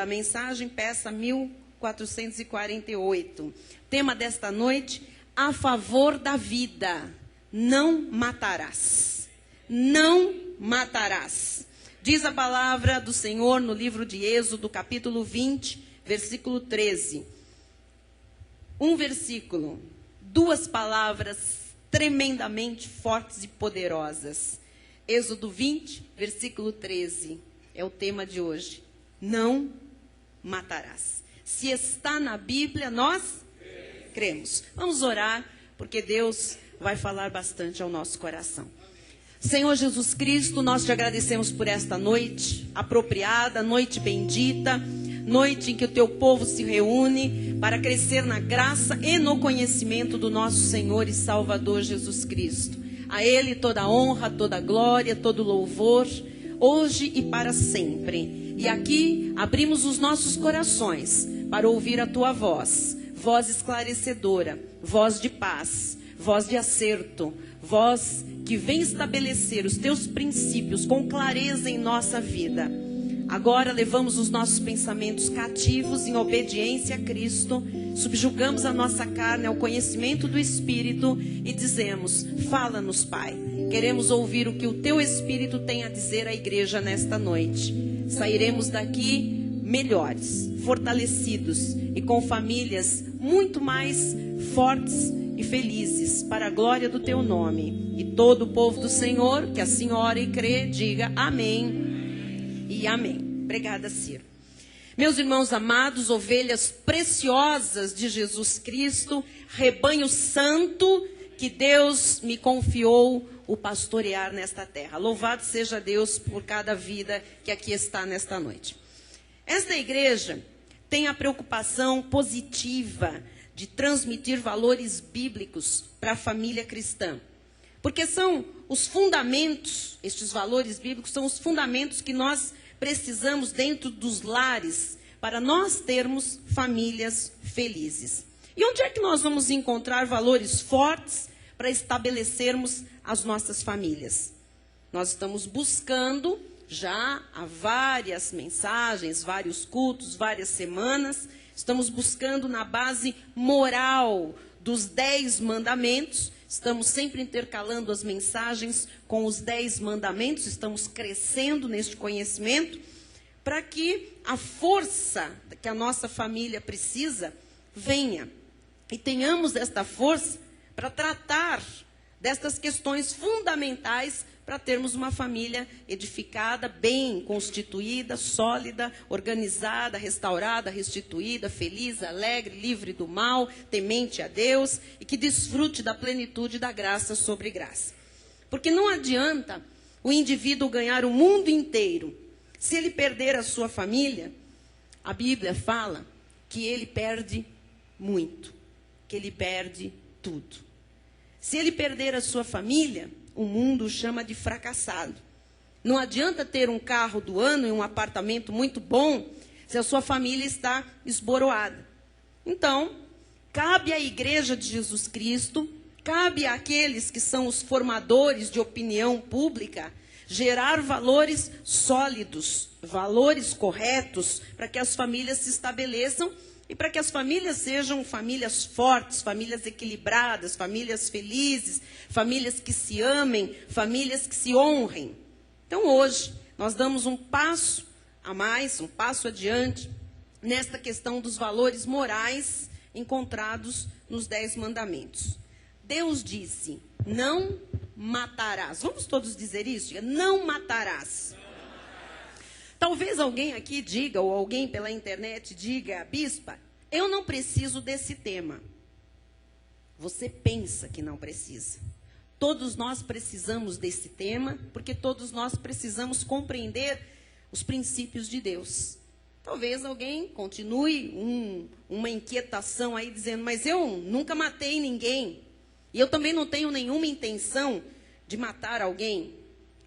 A mensagem, peça 1448. Tema desta noite: a favor da vida, não matarás. Não matarás. Diz a palavra do Senhor no livro de Êxodo, capítulo 20, versículo 13. Um versículo, duas palavras tremendamente fortes e poderosas. Êxodo 20, versículo 13. É o tema de hoje. Não matarás. Se está na Bíblia, nós cremos. Vamos orar, porque Deus vai falar bastante ao nosso coração. Senhor Jesus Cristo, nós te agradecemos por esta noite apropriada, noite bendita, noite em que o teu povo se reúne para crescer na graça e no conhecimento do nosso Senhor e Salvador Jesus Cristo. A Ele toda a honra, toda a glória, todo o louvor, hoje e para sempre. E aqui abrimos os nossos corações para ouvir a tua voz, voz esclarecedora, voz de paz, voz de acerto, voz que vem estabelecer os teus princípios com clareza em nossa vida. Agora levamos os nossos pensamentos cativos em obediência a Cristo, subjugamos a nossa carne ao conhecimento do Espírito e dizemos: fala-nos, Pai. Queremos ouvir o que o teu Espírito tem a dizer à igreja nesta noite. Sairemos daqui melhores, fortalecidos e com famílias muito mais fortes e felizes para a glória do teu nome. E todo o povo do Senhor, que assim ora e crê, diga amém e amém. Obrigada, Ciro. Meus irmãos amados, ovelhas preciosas de Jesus Cristo, rebanho santo que Deus me confiou o pastorear nesta terra. Louvado seja Deus por cada vida que aqui está nesta noite. Esta igreja tem a preocupação positiva de transmitir valores bíblicos para a família cristã. Porque são os fundamentos, estes valores bíblicos são os fundamentos que nós precisamos dentro dos lares para nós termos famílias felizes. E onde é que nós vamos encontrar valores fortes para estabelecermos as nossas famílias? Nós estamos buscando já há várias mensagens, vários cultos, várias semanas, estamos buscando na base moral dos 10 mandamentos, estamos sempre intercalando as mensagens com os 10 mandamentos, estamos crescendo neste conhecimento, para que a força que a nossa família precisa venha. E tenhamos esta força para tratar destas questões fundamentais para termos uma família edificada, bem constituída, sólida, organizada, restaurada, restituída, feliz, alegre, livre do mal, temente a Deus e que desfrute da plenitude da graça sobre graça. Porque não adianta o indivíduo ganhar o mundo inteiro. Se ele perder a sua família, a Bíblia fala que ele perde muito, que ele perde tudo. Se ele perder a sua família, o mundo chama de fracassado. Não adianta ter um carro do ano e um apartamento muito bom se a sua família está esboroada. Então, cabe à Igreja de Jesus Cristo, cabe àqueles que são os formadores de opinião pública, gerar valores sólidos, valores corretos, para que as famílias se estabeleçam e para que as famílias sejam famílias fortes, famílias equilibradas, famílias felizes, famílias que se amem, famílias que se honrem. Então hoje nós damos um passo a mais, um passo adiante, nesta questão dos valores morais encontrados nos 10 mandamentos. Deus disse: não matarás. Vamos todos dizer isso? Não matarás. Talvez alguém aqui diga, ou alguém pela internet diga: bispa, eu não preciso desse tema. Você pensa que não precisa. Todos nós precisamos desse tema, porque todos nós precisamos compreender os princípios de Deus. Talvez alguém continue uma inquietação aí dizendo: mas eu nunca matei ninguém. E eu também não tenho nenhuma intenção de matar alguém.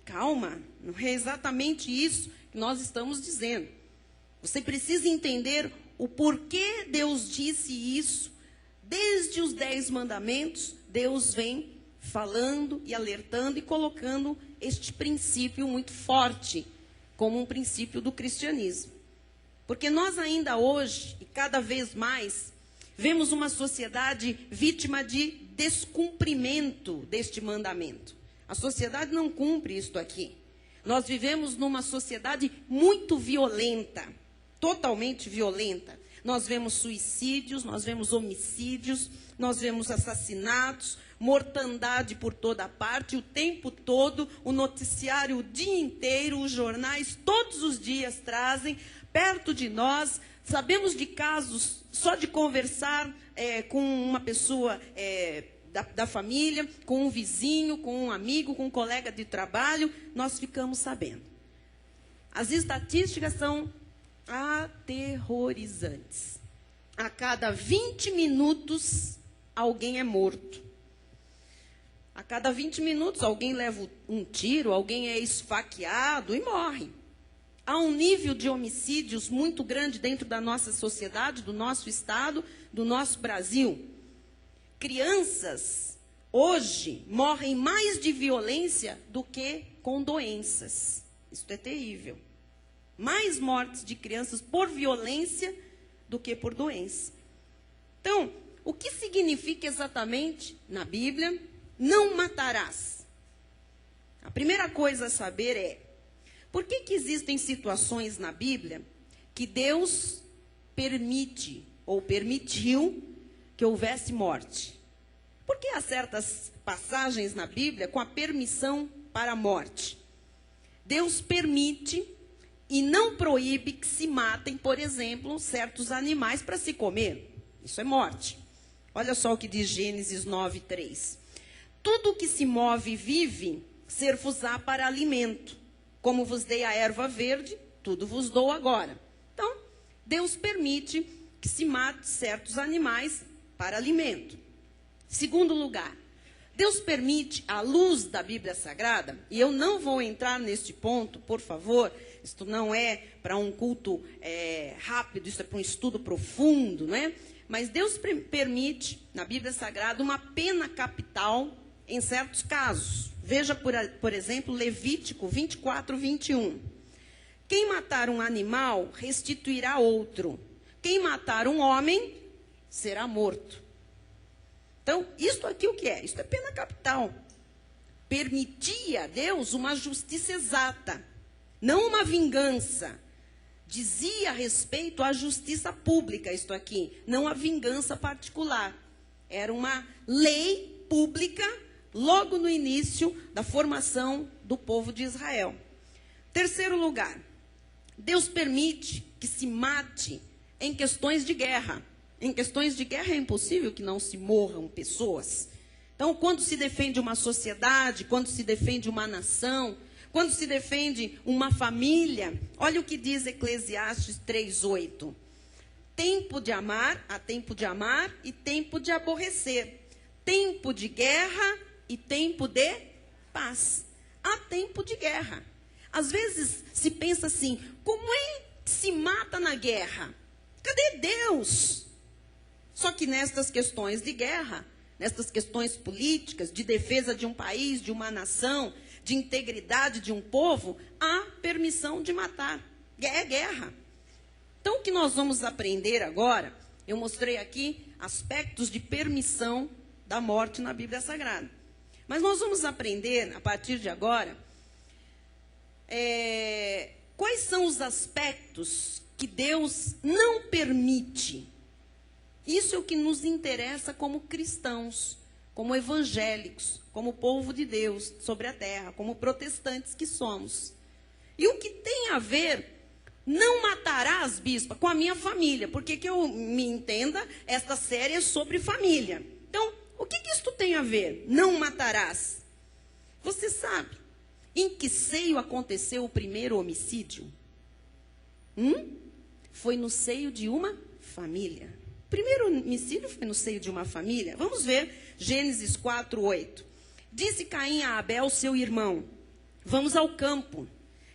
Calma, não é exatamente isso que nós estamos dizendo. Você precisa entender o porquê Deus disse isso. Desde os 10 mandamentos, Deus vem falando e alertando e colocando este princípio muito forte como um princípio do cristianismo. Porque nós ainda hoje, e cada vez mais, vemos uma sociedade vítima de descumprimento deste mandamento. A sociedade não cumpre isto aqui. Nós vivemos numa sociedade muito violenta, totalmente violenta. Nós vemos suicídios, nós vemos homicídios, nós vemos assassinatos, mortandade por toda parte, o tempo todo, o noticiário o dia inteiro, os jornais todos os dias trazem perto de nós. Sabemos de casos, só de conversar com uma pessoa da família, com um vizinho, com um amigo, com um colega de trabalho, nós ficamos sabendo. As estatísticas são aterrorizantes. A cada 20 minutos, alguém é morto. A cada 20 minutos, alguém leva um tiro, alguém é esfaqueado e morre. Há um nível de homicídios muito grande dentro da nossa sociedade, do nosso estado, do nosso Brasil. Crianças, hoje, morrem mais de violência do que com doenças. Isso é terrível. Mais mortes de crianças por violência do que por doença. Então, o que significa exatamente, na Bíblia, não matarás? A primeira coisa a saber é, por que existem situações na Bíblia que Deus permite ou permitiu que houvesse morte? Por que há certas passagens na Bíblia com a permissão para a morte? Deus permite e não proíbe que se matem, por exemplo, certos animais para se comer. Isso é morte. Olha só o que diz Gênesis 9:3. Tudo que se move e vive, ser-vos-á para alimento. Como vos dei a erva verde, tudo vos dou agora. Então, Deus permite que se mate certos animais para alimento. Segundo lugar, Deus permite, à luz da Bíblia Sagrada, e eu não vou entrar neste ponto, por favor, isto não é para um culto rápido, isso é para um estudo profundo, não é? Mas Deus permite, na Bíblia Sagrada, uma pena capital em certos casos. Veja, por exemplo, Levítico 24:21. Quem matar um animal, restituirá outro. Quem matar um homem, será morto. Então, isto aqui o que é? Isto é pena capital. Permitia a Deus uma justiça exata, não uma vingança. Dizia a respeito à justiça pública, isto aqui, não a vingança particular. Era uma lei pública logo no início da formação do povo de Israel. Terceiro lugar, Deus permite que se mate em questões de guerra. Em questões de guerra é impossível que não se morram pessoas. Então, quando se defende uma sociedade, quando se defende uma nação, quando se defende uma família, olha o que diz Eclesiastes 3:8. Tempo de amar, há tempo de amar e tempo de aborrecer. Tempo de guerra e tempo de paz. Há tempo de guerra. Às vezes se pensa assim, como é que se mata na guerra? Cadê Deus? Só que nestas questões de guerra, nestas questões políticas, de defesa de um país, de uma nação, de integridade de um povo, há permissão de matar. É guerra. Então, o que nós vamos aprender agora, eu mostrei aqui aspectos de permissão da morte na Bíblia Sagrada. Mas nós vamos aprender, a partir de agora, quais são os aspectos que Deus não permite. Isso é o que nos interessa como cristãos, como evangélicos, como povo de Deus sobre a terra, como protestantes que somos. E o que tem a ver, não matarás, bispa, com a minha família, porque que eu me entenda, esta série é sobre família. Então, o que isso tem a ver? Não matarás. Você sabe em que seio aconteceu o primeiro homicídio? Foi no seio de uma família. O primeiro homicídio foi no seio de uma família. Vamos ver Gênesis 4:8. Disse Caim a Abel, seu irmão, vamos ao campo.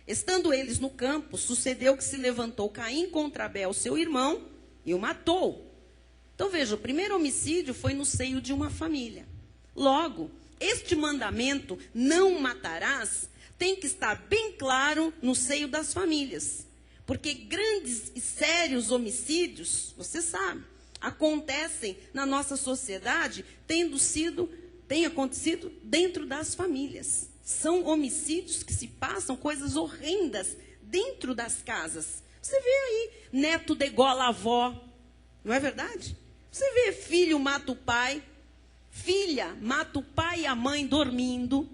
Estando eles no campo, sucedeu que se levantou Caim contra Abel, seu irmão, e o matou. Então veja, o primeiro homicídio foi no seio de uma família. Logo, este mandamento, não matarás, tem que estar bem claro no seio das famílias. Porque grandes e sérios homicídios, você sabe, acontecem na nossa sociedade, tem acontecido dentro das famílias. São homicídios que se passam, coisas horrendas dentro das casas. Você vê aí, neto degola a avó, não é verdade? Você vê filho mata o pai, filha mata o pai e a mãe dormindo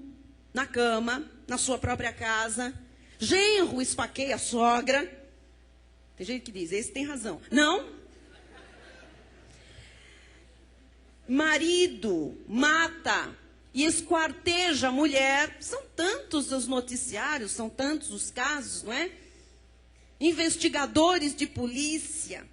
na cama, na sua própria casa. Genro esfaqueia a sogra. Tem gente que diz, esse tem razão. Não. Marido mata e esquarteja a mulher. São tantos os noticiários, são tantos os casos, não é? Investigadores de polícia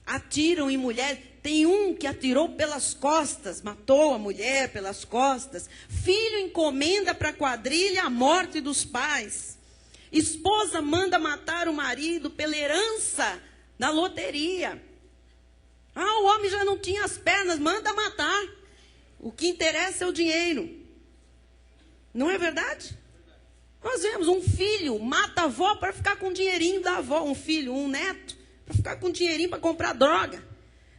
atiram em mulher. Tem um que atirou pelas costas, matou a mulher pelas costas. Filho encomenda para a quadrilha a morte dos pais. Esposa manda matar o marido pela herança da loteria. O homem já não tinha as pernas, manda matar. O que interessa é o dinheiro. Não é verdade? Nós vemos um filho mata a avó para ficar com o dinheirinho da avó. Um filho, um neto, para ficar com o dinheirinho para comprar droga.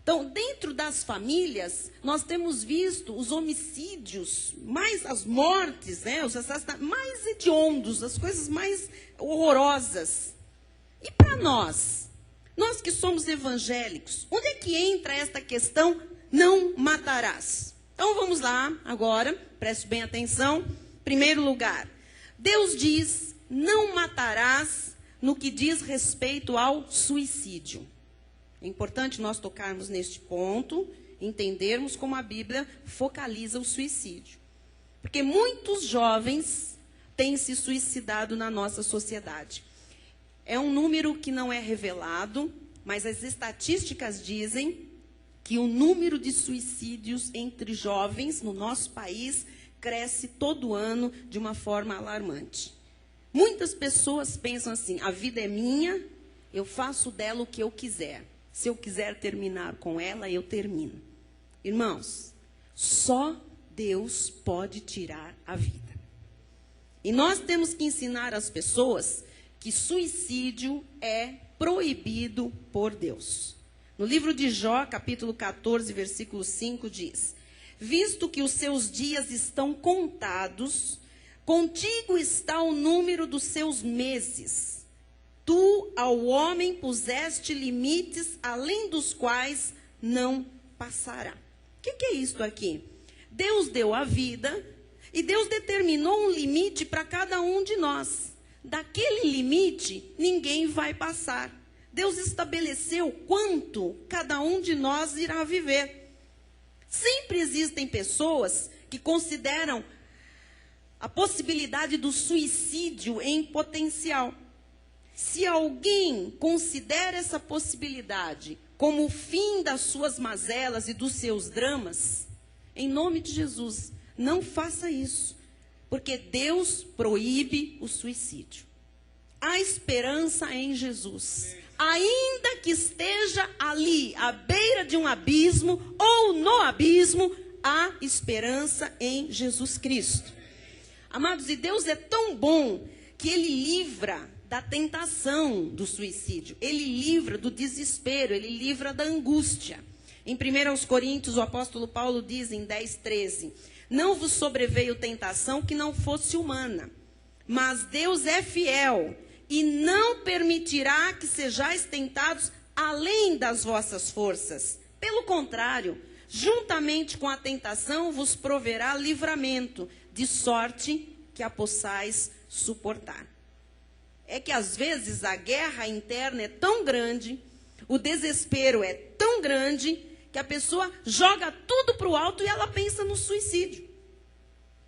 Então, dentro das famílias, nós temos visto os homicídios, mais as mortes, né, os assassinatos mais hediondos, as coisas mais horrorosas. E para nós que somos evangélicos, onde é que entra esta questão, não matarás? Então, vamos lá agora, preste bem atenção. Primeiro lugar, Deus diz, não matarás no que diz respeito ao suicídio. É importante nós tocarmos neste ponto, entendermos como a Bíblia focaliza o suicídio. Porque muitos jovens têm se suicidado na nossa sociedade. É um número que não é revelado, mas as estatísticas dizem que o número de suicídios entre jovens no nosso país cresce todo ano de uma forma alarmante. Muitas pessoas pensam assim, a vida é minha, eu faço dela o que eu quiser. Se eu quiser terminar com ela, eu termino. Irmãos, só Deus pode tirar a vida. E nós temos que ensinar as pessoas que suicídio é proibido por Deus. No livro de Jó, capítulo 14, versículo 5, diz: visto que os seus dias estão contados, contigo está o número dos seus meses. Tu ao homem puseste limites, além dos quais não passará. O que é isto aqui? Deus deu a vida e Deus determinou um limite para cada um de nós. Daquele limite, ninguém vai passar. Deus estabeleceu quanto cada um de nós irá viver. Sempre existem pessoas que consideram a possibilidade do suicídio em potencial. Se alguém considera essa possibilidade como o fim das suas mazelas e dos seus dramas, em nome de Jesus, não faça isso, porque Deus proíbe o suicídio. Há esperança em Jesus. Ainda que esteja ali, à beira de um abismo ou no abismo, há esperança em Jesus Cristo. Amados, e Deus é tão bom que Ele livra da tentação do suicídio. Ele livra do desespero, Ele livra da angústia. Em 1 Coríntios, o apóstolo Paulo diz em 10:13, não vos sobreveio tentação que não fosse humana, mas Deus é fiel e não permitirá que sejais tentados além das vossas forças. Pelo contrário, juntamente com a tentação vos proverá livramento, de sorte que a possais suportar. É que às vezes a guerra interna é tão grande, o desespero é tão grande, que a pessoa joga tudo para o alto e ela pensa no suicídio.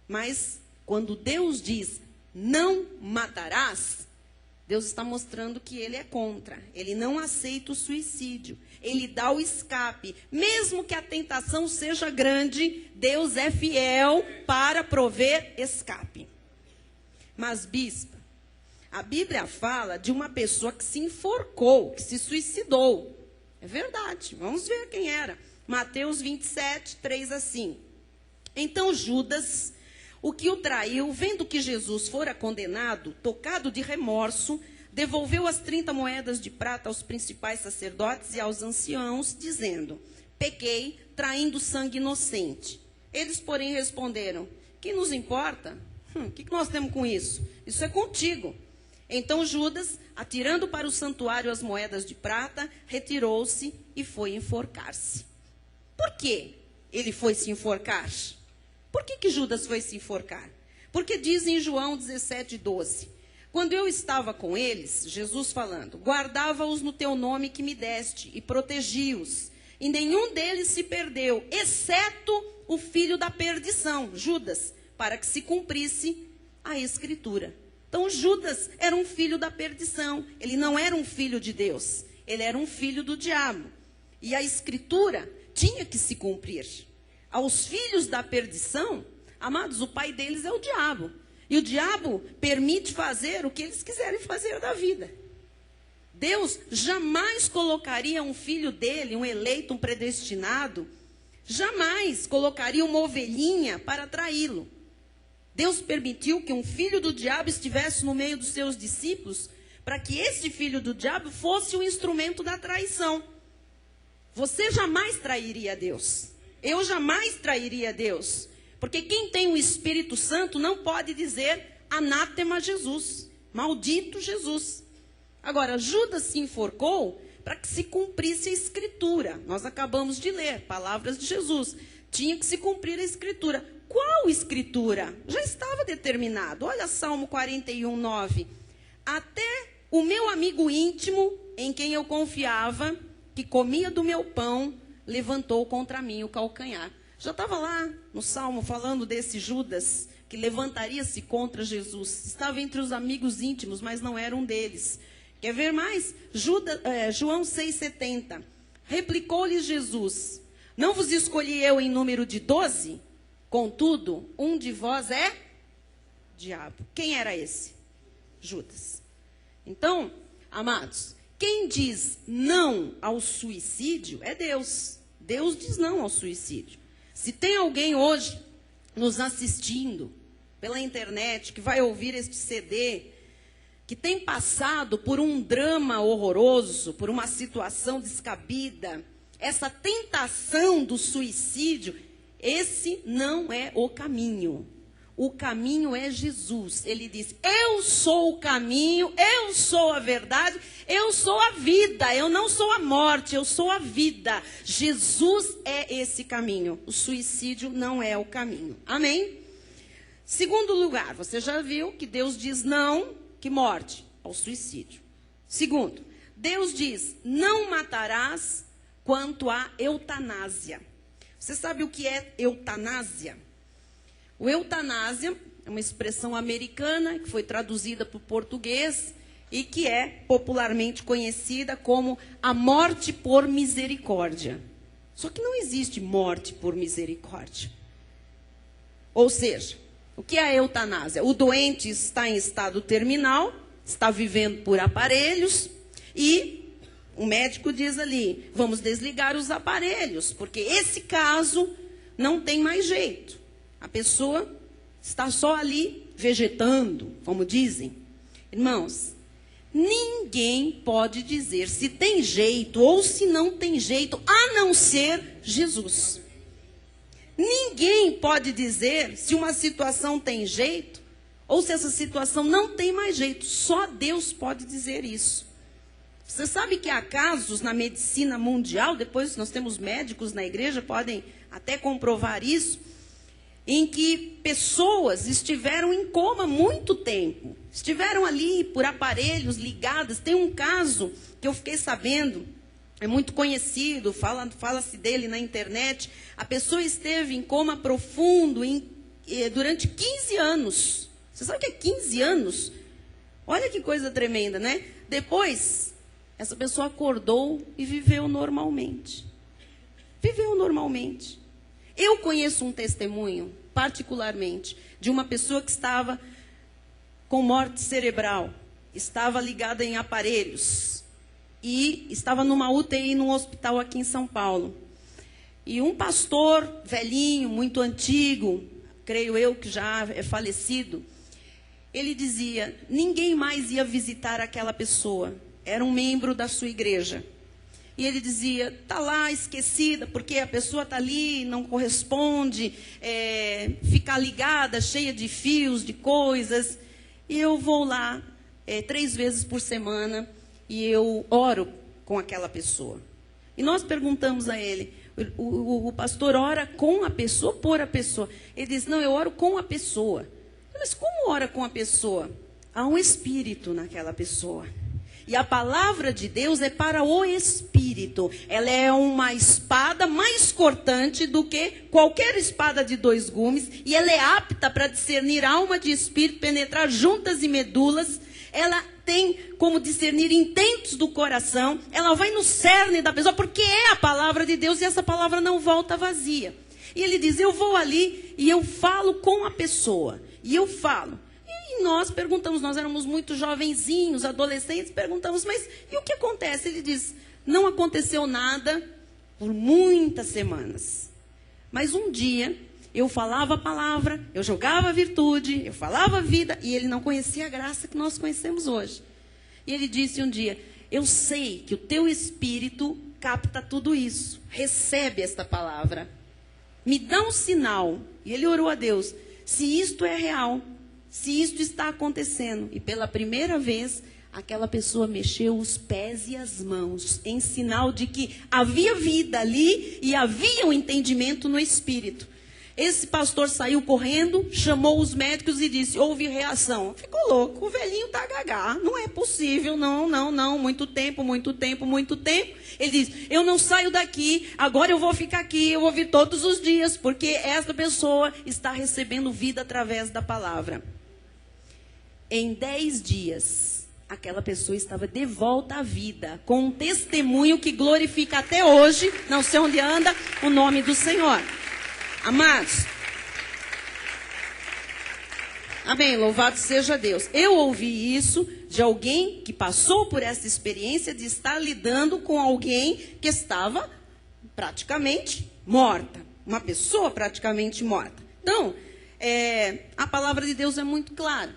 Mas quando Deus diz, não matarás, Deus está mostrando que Ele é contra. Ele não aceita o suicídio. Ele dá o escape. Mesmo que a tentação seja grande, Deus é fiel para prover escape. Mas, bispa, a Bíblia fala de uma pessoa que se enforcou, que se suicidou. É verdade. Vamos ver quem era. Mateus 27, 3-5. Então Judas, o que o traiu, vendo que Jesus fora condenado, tocado de remorso, devolveu as 30 moedas de prata aos principais sacerdotes e aos anciãos, dizendo: pequei, traindo sangue inocente. Eles, porém, responderam: que nos importa? O que nós temos com isso? Isso é contigo. Então Judas, atirando para o santuário as moedas de prata, retirou-se e foi enforcar-se. Por que ele foi se enforcar? Por que Judas foi se enforcar? Porque diz em João 17:12, quando eu estava com eles, Jesus falando, guardava-os no teu nome que me deste e protegi-os, e nenhum deles se perdeu, exceto o filho da perdição, Judas, para que se cumprisse a Escritura. Então Judas era um filho da perdição, ele não era um filho de Deus, ele era um filho do diabo. E a Escritura tinha que se cumprir. Aos filhos da perdição, amados, o pai deles é o diabo. E o diabo permite fazer o que eles quiserem fazer da vida. Deus jamais colocaria um filho dele, um eleito, um predestinado, jamais colocaria uma ovelhinha para traí-lo. Deus permitiu que um filho do diabo estivesse no meio dos seus discípulos, para que esse filho do diabo fosse o instrumento da traição. Você jamais trairia Deus. Eu jamais trairia Deus. Porque quem tem o Espírito Santo não pode dizer anátema Jesus, maldito Jesus. Agora, Judas se enforcou para que se cumprisse a Escritura. Nós acabamos de ler, palavras de Jesus. Tinha que se cumprir a Escritura. Qual Escritura? Já estava determinado. Olha Salmo 41:9. Até o meu amigo íntimo, em quem eu confiava, que comia do meu pão, levantou contra mim o calcanhar. Já estava lá no Salmo falando desse Judas, que levantaria-se contra Jesus. Estava entre os amigos íntimos, mas não era um deles. Quer ver mais? João 6,70. Replicou-lhe Jesus: não vos escolhi eu em número de 12? Contudo, um de vós é diabo. Quem era esse? Judas. Então, amados, quem diz não ao suicídio é Deus. Deus diz não ao suicídio. Se tem alguém hoje nos assistindo pela internet, que vai ouvir este CD, que tem passado por um drama horroroso, por uma situação descabida, essa tentação do suicídio, esse não é o caminho. O caminho é Jesus. Ele diz: eu sou o caminho, eu sou a verdade, eu sou a vida, eu não sou a morte, eu sou a vida. Jesus é esse caminho. O suicídio não é o caminho. Amém? Segundo lugar, você já viu que Deus diz não, que morte, ao suicídio. Segundo, Deus diz: não matarás quanto à eutanásia. Você sabe o que é eutanásia? O eutanásia é uma expressão americana que foi traduzida para o português e que é popularmente conhecida como a morte por misericórdia. Só que não existe morte por misericórdia. Ou seja, o que é a eutanásia? O doente está em estado terminal, está vivendo por aparelhos e o médico diz ali: vamos desligar os aparelhos, porque esse caso não tem mais jeito. A pessoa está só ali vegetando, como dizem. Irmãos, ninguém pode dizer se tem jeito ou se não tem jeito, a não ser Jesus. Ninguém pode dizer se uma situação tem jeito ou se essa situação não tem mais jeito. Só Deus pode dizer isso. Você sabe que há casos na medicina mundial, depois nós temos médicos na igreja, podem até comprovar isso, em que pessoas estiveram em coma muito tempo. Estiveram ali por aparelhos ligados. Tem um caso que eu fiquei sabendo, é muito conhecido, fala-se dele na internet. A pessoa esteve em coma profundo durante 15 anos. Você sabe o que é 15 anos? Olha que coisa tremenda, né? Depois, essa pessoa acordou e viveu normalmente. Viveu normalmente. Eu conheço um testemunho, particularmente, de uma pessoa que estava com morte cerebral, estava ligada em aparelhos e estava numa UTI num hospital aqui em São Paulo. E um pastor velhinho, muito antigo, creio eu que já é falecido, ele dizia, ninguém mais ia visitar aquela pessoa. Era um membro da sua igreja. E ele dizia, está lá esquecida, porque a pessoa está ali, não corresponde, fica ligada, cheia de fios, de coisas. E eu vou lá 3 vezes por semana e eu oro com aquela pessoa. E nós perguntamos a ele, o pastor ora com a pessoa, por a pessoa? Ele diz, não, eu oro com a pessoa. Mas como ora com a pessoa? Há um espírito naquela pessoa. E a palavra de Deus é para o espírito. Ela é uma espada mais cortante do que qualquer espada de 2 gumes. E ela é apta para discernir alma de espírito, penetrar juntas e medulas. Ela tem como discernir intentos do coração. Ela vai no cerne da pessoa, porque é a palavra de Deus e essa palavra não volta vazia. E ele diz, eu vou ali e eu falo com a pessoa. E eu falo. E nós perguntamos, nós éramos muito jovenzinhos, adolescentes, perguntamos, mas e o que acontece? Ele diz, não aconteceu nada por muitas semanas. Mas um dia, eu falava a palavra, eu jogava a virtude, eu falava a vida, e ele não conhecia a graça que nós conhecemos hoje. E ele disse um dia, eu sei que o teu espírito capta tudo isso, recebe esta palavra. Me dá um sinal. E ele orou a Deus, se isto é real, se isto está acontecendo. E pela primeira vez, aquela pessoa mexeu os pés e as mãos, em sinal de que havia vida ali e havia um entendimento no espírito. Esse pastor saiu correndo, chamou os médicos e disse, houve reação. Ficou louco, o velhinho está gagá, não é possível, não, muito tempo. Ele diz, eu não saio daqui, agora eu vou ficar aqui, eu vou vir todos os dias, porque esta pessoa está recebendo vida através da palavra. Em 10 dias, aquela pessoa estava de volta à vida, com um testemunho que glorifica até hoje, não sei onde anda, o nome do Senhor. Amados, amém, louvado seja Deus. Eu ouvi isso de alguém que passou por essa experiência de estar lidando com alguém que estava praticamente morta. Uma pessoa praticamente morta. Então, a palavra de Deus é muito clara.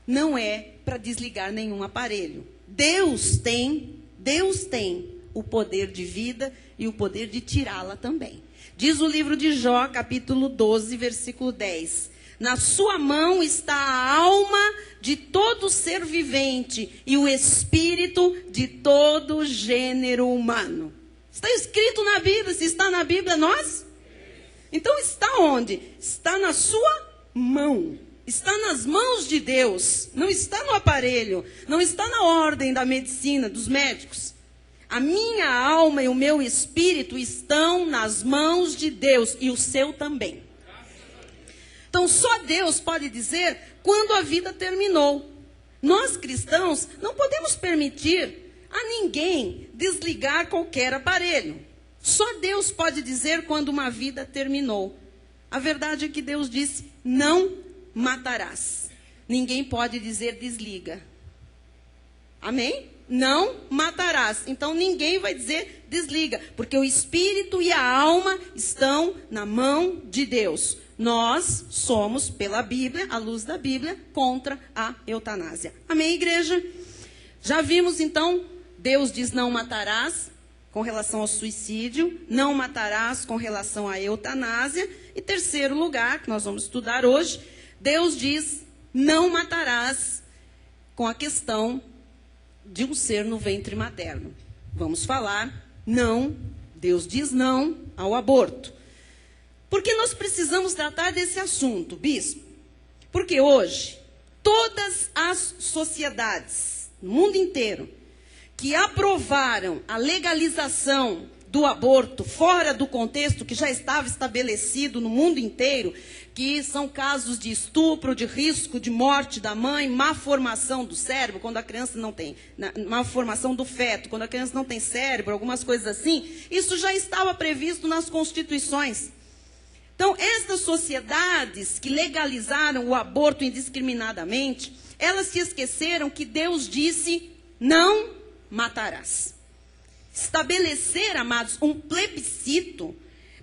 Não é para desligar nenhum aparelho. Deus tem o poder de vida e o poder de tirá-la também. Diz o livro de Jó, capítulo 12, versículo 10. Na sua mão está a alma de todo ser vivente e o espírito de todo gênero humano. Está escrito na Bíblia, se está na Bíblia, nós? Então está onde? Está na sua mão. Está nas mãos de Deus. Não está no aparelho. Não está na ordem da medicina, dos médicos. A minha alma e o meu espírito estão nas mãos de Deus e o seu também. Então só Deus pode dizer quando a vida terminou. Nós cristãos não podemos permitir a ninguém desligar qualquer aparelho. Só Deus pode dizer quando uma vida terminou. A verdade é que Deus disse, não matarás. Ninguém pode dizer desliga. Amém? Não matarás. Então ninguém vai dizer desliga, porque o espírito e a alma estão na mão de Deus. Nós somos, pela Bíblia, à luz da Bíblia, contra a eutanásia. Amém, igreja? Já vimos então, Deus diz não matarás com relação ao suicídio, não matarás com relação à eutanásia. E terceiro lugar, que nós vamos estudar hoje, Deus diz não matarás com a questão de um ser no ventre materno. Vamos falar não, Deus diz não ao aborto. Por que nós precisamos tratar desse assunto, bispo? Porque hoje, todas as sociedades, no mundo inteiro, que aprovaram a legalização do aborto fora do contexto que já estava estabelecido no mundo inteiro, que são casos de estupro, de risco de morte da mãe, má formação do cérebro, quando a criança não tem, má formação do feto, quando a criança não tem cérebro, algumas coisas assim, isso já estava previsto nas constituições. Então, estas sociedades que legalizaram o aborto indiscriminadamente, elas se esqueceram que Deus disse, não matarás. Estabelecer, amados, um plebiscito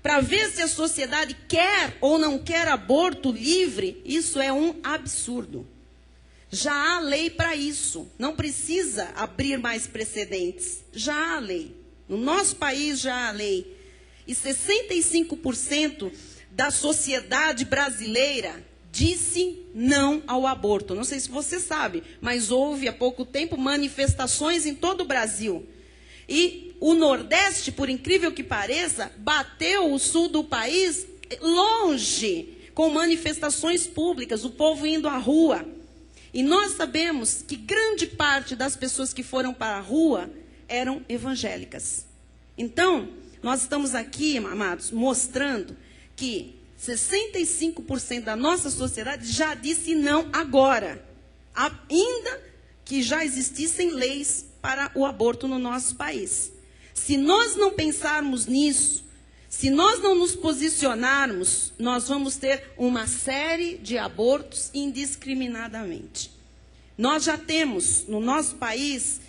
para ver se a sociedade quer ou não quer aborto livre, isso é um absurdo. Já há lei para isso. Não precisa abrir mais precedentes. Já há lei. No nosso país já há lei. E 65% da sociedade brasileira disse não ao aborto. Não sei se você sabe, mas houve há pouco tempo manifestações em todo o Brasil. E o Nordeste, por incrível que pareça, bateu o sul do país longe, com manifestações públicas, o povo indo à rua. E nós sabemos que grande parte das pessoas que foram para a rua eram evangélicas. Então, nós estamos aqui, amados, mostrando que 65% da nossa sociedade já disse não agora, ainda que já existissem leis para o aborto no nosso país. Se nós não pensarmos nisso, se nós não nos posicionarmos, nós vamos ter uma série de abortos indiscriminadamente. Nós já temos, no nosso país,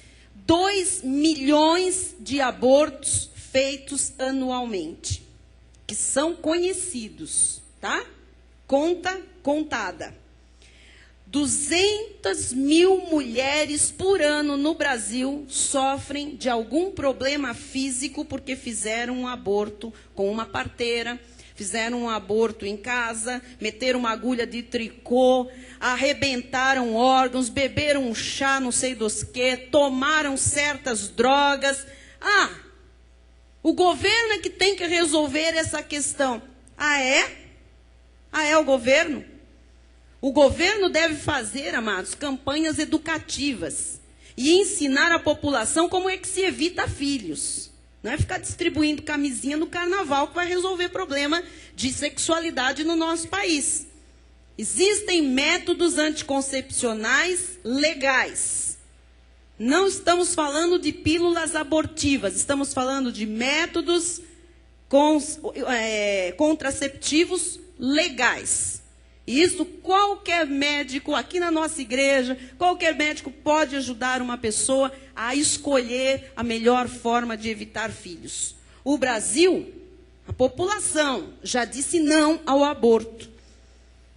2 milhões de abortos feitos anualmente, que são conhecidos, tá? Contada. 200 mil mulheres por ano no Brasil sofrem de algum problema físico porque fizeram um aborto com uma parteira, fizeram um aborto em casa, meteram uma agulha de tricô, arrebentaram órgãos, beberam um chá, não sei dos que, tomaram certas drogas. O governo é que tem que resolver essa questão. É o governo? O governo deve fazer, amados, campanhas educativas e ensinar a população como é que se evita filhos. Não é ficar distribuindo camisinha no carnaval que vai resolver problema de sexualidade no nosso país. Existem métodos anticoncepcionais legais. Não estamos falando de pílulas abortivas, estamos falando de métodos contraceptivos legais. Isso qualquer médico aqui na nossa igreja, qualquer médico pode ajudar uma pessoa a escolher a melhor forma de evitar filhos. O Brasil, a população, já disse não ao aborto.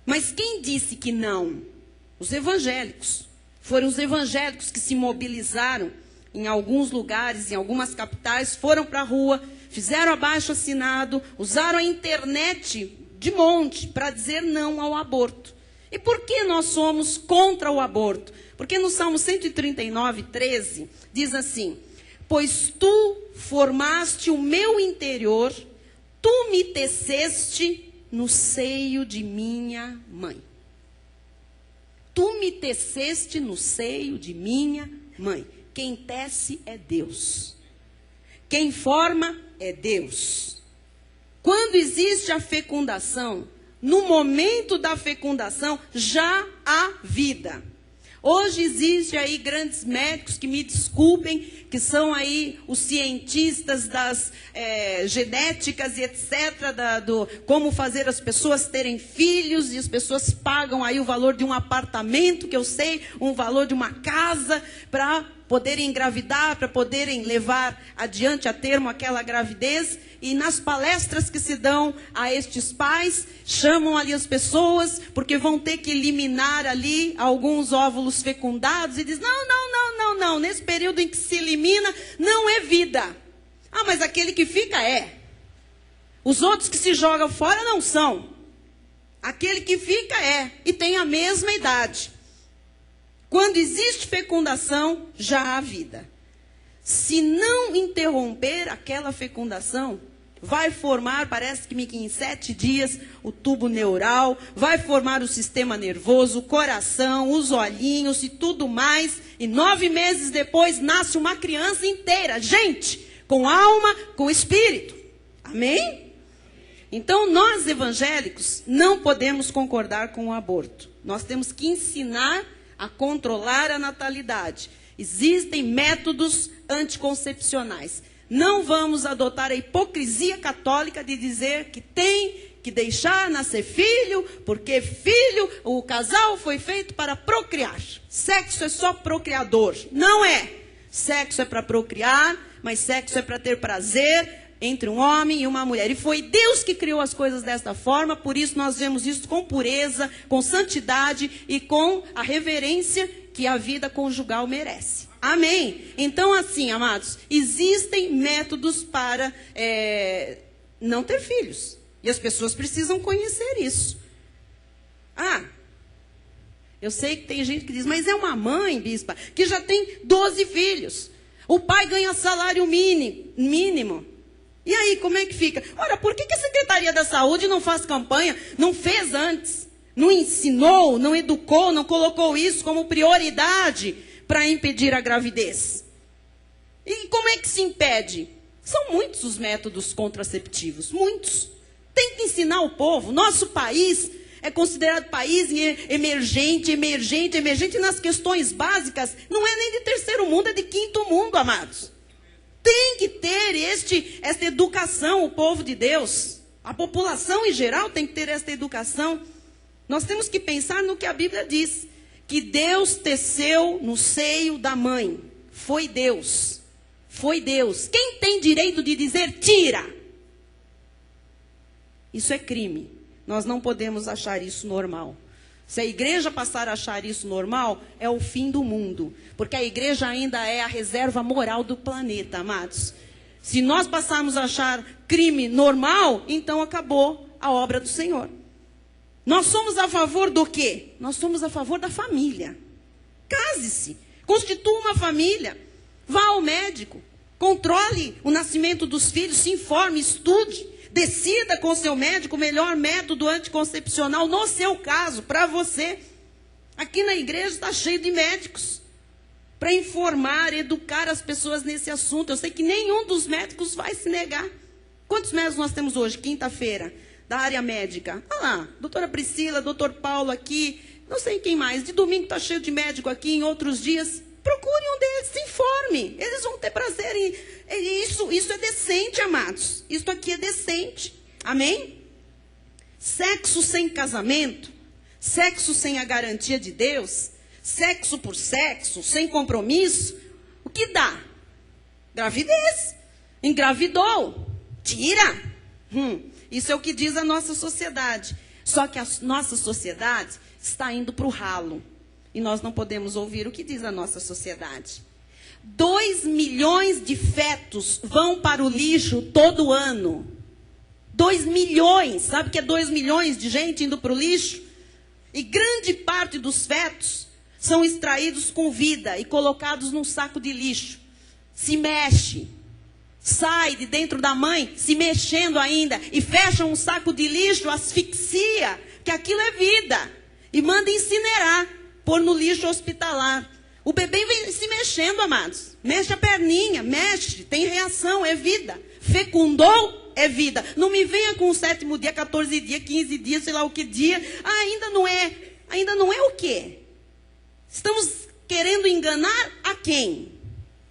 Mas quem disse que não? Os evangélicos. Foram os evangélicos que se mobilizaram em alguns lugares, em algumas capitais, foram para a rua, fizeram abaixo-assinado, usaram a internet de monte para dizer não ao aborto. E por que nós somos contra o aborto? Porque no Salmo 139, 13, diz assim: pois tu formaste o meu interior, tu me teceste no seio de minha mãe. Tu me teceste no seio de minha mãe. Quem tece é Deus. Quem forma é Deus. Quando existe a fecundação, no momento da fecundação, já há vida. Hoje existe aí grandes médicos, que me desculpem, que são aí os cientistas das genéticas e etc., como fazer as pessoas terem filhos, e as pessoas pagam aí o valor de um apartamento, que eu sei, um valor de uma casa, para poderem engravidar, para poderem levar adiante a termo aquela gravidez. E nas palestras que se dão a estes pais, chamam ali as pessoas, porque vão ter que eliminar ali alguns óvulos fecundados, e diz, não, nesse período em que se elimina, não é vida. Mas aquele que fica é. Os outros que se jogam fora não são. Aquele que fica é, e tem a mesma idade. Quando existe fecundação, já há vida. Se não interromper aquela fecundação, vai formar, parece que em 7 dias, o tubo neural, vai formar o sistema nervoso, o coração, os olhinhos e tudo mais. E 9 meses depois, nasce uma criança inteira, gente, com alma, com espírito. Amém? Então, nós evangélicos não podemos concordar com o aborto. Nós temos que ensinar a controlar a natalidade. Existem métodos anticoncepcionais. Não vamos adotar a hipocrisia católica de dizer que tem que deixar nascer filho, porque filho, o casal foi feito para procriar. Sexo é só procriador. Não é. Sexo é para procriar, mas sexo é para ter prazer entre um homem e uma mulher. E foi Deus que criou as coisas desta forma, por isso nós vemos isso com pureza, com santidade e com a reverência que a vida conjugal merece. Amém? Então, assim, amados, existem métodos para não ter filhos. E as pessoas precisam conhecer isso. Eu sei que tem gente que diz, mas é uma mãe, bispa, que já tem 12 filhos. O pai ganha salário mínimo. E aí, como é que fica? Ora, por que a Secretaria da Saúde não faz campanha? Não fez antes? Não ensinou, não educou, não colocou isso como prioridade para impedir a gravidez? E como é que se impede? São muitos os métodos contraceptivos, muitos. Tem que ensinar o povo. Nosso país é considerado país emergente nas questões básicas. Não é nem de terceiro mundo, é de quinto mundo, amados. Tem que ter esta educação, o povo de Deus. A população em geral tem que ter esta educação. Nós temos que pensar no que a Bíblia diz. Que Deus teceu no seio da mãe. Foi Deus. Foi Deus. Quem tem direito de dizer tira? Isso é crime. Nós não podemos achar isso normal. Se a igreja passar a achar isso normal, é o fim do mundo. Porque a igreja ainda é a reserva moral do planeta, amados. Se nós passarmos a achar crime normal, então acabou a obra do Senhor. Nós somos a favor do quê? Nós somos a favor da família. Case-se, constitua uma família, vá ao médico, controle o nascimento dos filhos, se informe, estude. Decida com o seu médico o melhor método anticoncepcional no seu caso, para você. Aqui na igreja está cheio de médicos para informar, educar as pessoas nesse assunto. Eu sei que nenhum dos médicos vai se negar. Quantos médicos nós temos hoje, quinta-feira, da área médica? Olha lá, doutora Priscila, doutor Paulo aqui, não sei quem mais. De domingo está cheio de médico aqui, em outros dias. Procure um deles, se informe. Eles vão ter prazer em... Isso é decente, amados. Isso aqui é decente. Amém? Sexo sem casamento, sexo sem a garantia de Deus, sexo por sexo, sem compromisso, o que dá? Gravidez. Engravidou. Tira. Isso é o que diz a nossa sociedade. Só que a nossa sociedade está indo para o ralo. E nós não podemos ouvir o que diz a nossa sociedade. 2 milhões de fetos vão para o lixo todo ano. 2 milhões. Sabe o que é 2 milhões de gente indo para o lixo? E grande parte dos fetos são extraídos com vida e colocados num saco de lixo. Se mexe. Sai de dentro da mãe, se mexendo ainda. E fecha um saco de lixo, asfixia, que aquilo é vida. E manda incinerar. Pôr no lixo hospitalar. O bebê vem se mexendo, amados. Mexe a perninha, mexe, tem reação, é vida. Fecundou, é vida. Não me venha com o 7º dia, 14 dias, 15 dias, sei lá o que dia. Ainda não é o quê? Estamos querendo enganar a quem?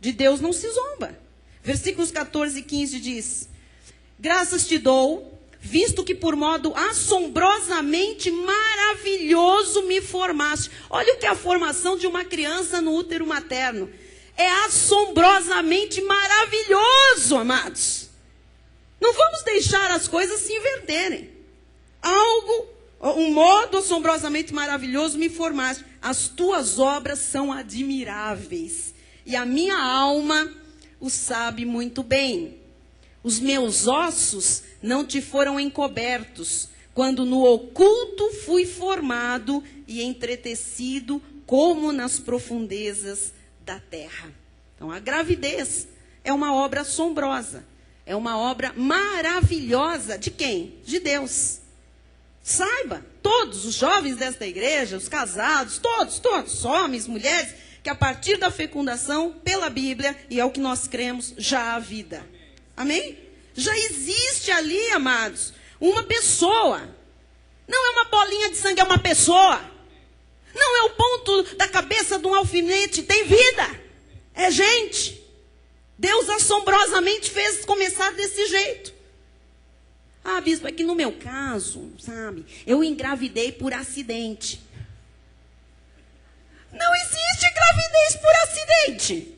De Deus não se zomba. Versículos 14 e 15 diz: graças te dou, visto que por modo assombrosamente maravilhoso me formaste. Olha o que é a formação de uma criança no útero materno. É assombrosamente maravilhoso, amados. Não vamos deixar as coisas se inverterem. Um modo assombrosamente maravilhoso me formaste. As tuas obras são admiráveis. E a minha alma o sabe muito bem. Os meus ossos não te foram encobertos, quando no oculto fui formado e entretecido como nas profundezas da terra. Então, a gravidez é uma obra assombrosa, é uma obra maravilhosa. De quem? De Deus. Saiba, todos os jovens desta igreja, os casados, todos, homens, mulheres, que a partir da fecundação, pela Bíblia, e é o que nós cremos, já há vida. Amém? Já existe ali, amados, uma pessoa. Não é uma bolinha de sangue, é uma pessoa. Não é o ponto da cabeça de um alfinete, tem vida. É gente. Deus assombrosamente fez começar desse jeito. Ah, bispo, é que no meu caso, sabe, eu engravidei por acidente. Não existe gravidez por acidente.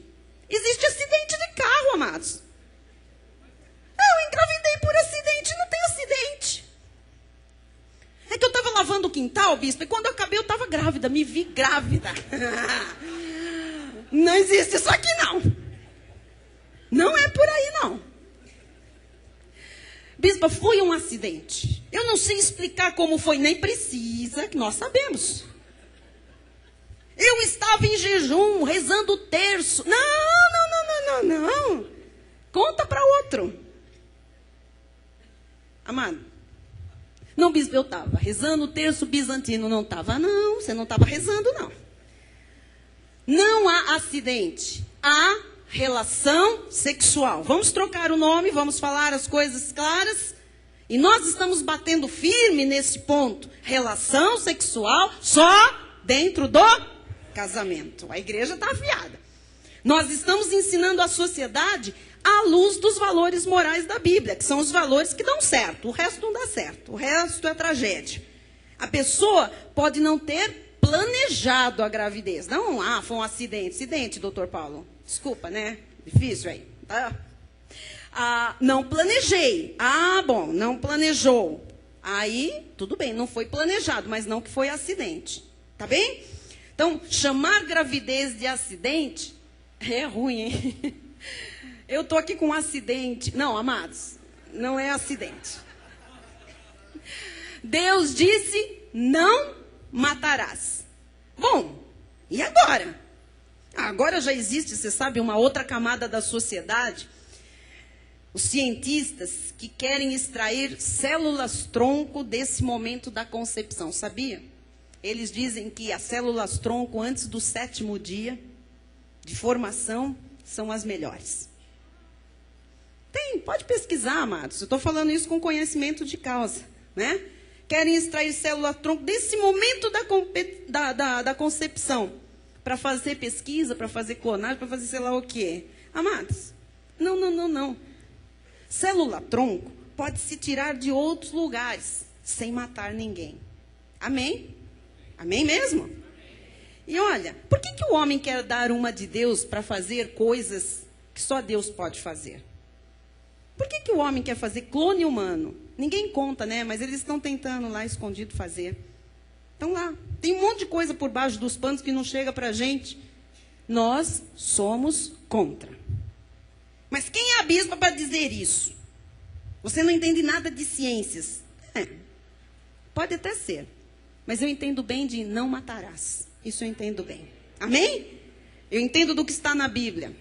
Existe acidente de carro, amados. Eu quintal, bispo, e quando eu acabei eu estava grávida, me vi grávida. Não existe isso aqui não. Não é por aí não. Bispa, foi um acidente. Eu não sei explicar como foi, nem precisa, que nós sabemos. Eu estava em jejum, rezando o terço. Não. Conta para outro. Amado. Não, bispo, eu estava rezando o terço bizantino. Não estava, não. Você não estava rezando, não. Não há acidente. Há relação sexual. Vamos trocar o nome, vamos falar as coisas claras. E nós estamos batendo firme nesse ponto. Relação sexual só dentro do casamento. A igreja está afiada. Nós estamos ensinando a sociedade à luz dos valores morais da Bíblia, que são os valores que dão certo. O resto não dá certo. O resto é tragédia. A pessoa pode não ter planejado a gravidez. Não, foi um acidente. Acidente, doutor Paulo. Desculpa, né? Difícil aí. Não planejei. Bom, não planejou. Aí, tudo bem, não foi planejado, mas não que foi acidente. Tá bem? Então, chamar gravidez de acidente é ruim, hein? Eu estou aqui com um acidente. Não, amados, não é acidente. Deus disse, não matarás. Bom, e agora? Agora já existe, você sabe, uma outra camada da sociedade. Os cientistas que querem extrair células-tronco desse momento da concepção, sabia? Eles dizem que as células-tronco antes do 7º dia de formação são as melhores. Pode pesquisar, amados. Eu estou falando isso com conhecimento de causa, né? Querem extrair célula-tronco desse momento da concepção para fazer pesquisa, para fazer clonagem, para fazer sei lá o quê. Amados, não. Célula-tronco pode se tirar de outros lugares sem matar ninguém. Amém? Amém mesmo? E olha, por que o homem quer dar uma de Deus para fazer coisas que só Deus pode fazer? Por que o homem quer fazer clone humano? Ninguém conta, né? Mas eles estão tentando lá escondido fazer. Estão lá. Tem um monte de coisa por baixo dos panos que não chega para a gente. Nós somos contra. Mas quem é a bispa para dizer isso? Você não entende nada de ciências. Pode até ser. Mas eu entendo bem de não matarás. Isso eu entendo bem. Amém? Eu entendo do que está na Bíblia.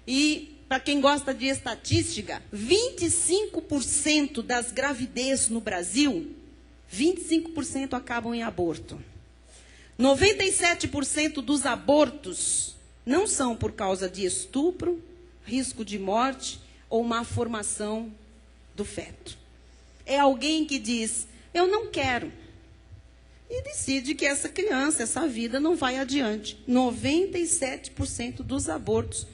E, para quem gosta de estatística, 25% das gravidezes no Brasil, 25% acabam em aborto. 97% dos abortos não são por causa de estupro, risco de morte ou má formação do feto. É alguém que diz, eu não quero. E decide que essa criança, essa vida não vai adiante. 97% dos abortos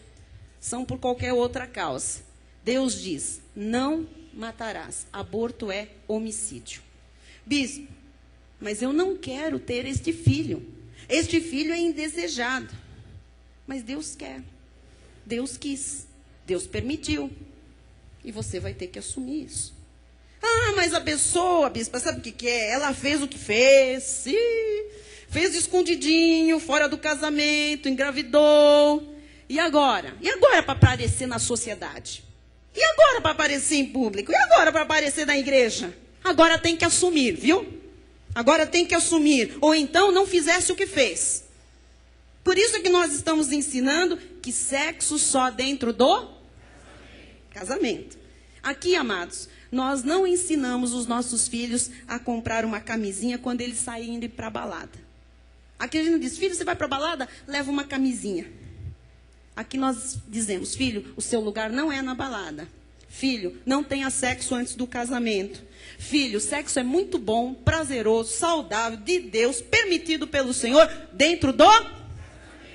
são por qualquer outra causa. Deus diz, não matarás. Aborto é homicídio. Bispo, mas eu não quero ter este filho. Este filho é indesejado. Mas Deus quer. Deus quis. Deus permitiu. E você vai ter que assumir isso. Mas a pessoa, bispa, sabe o que é? Ela fez o que fez. Fez escondidinho, fora do casamento, engravidou. E agora? E agora para aparecer na sociedade? E agora para aparecer em público? E agora para aparecer na igreja? Agora tem que assumir, viu? Agora tem que assumir. Ou então não fizesse o que fez. Por isso é que nós estamos ensinando que sexo só dentro do casamento. Aqui, amados, nós não ensinamos os nossos filhos a comprar uma camisinha quando eles saem para a balada. Aqui a gente diz, filho, você vai para a balada? Leva uma camisinha. Aqui nós dizemos, filho, o seu lugar não é na balada. Filho, não tenha sexo antes do casamento. Filho, sexo é muito bom, prazeroso, saudável, de Deus, permitido pelo Senhor, dentro do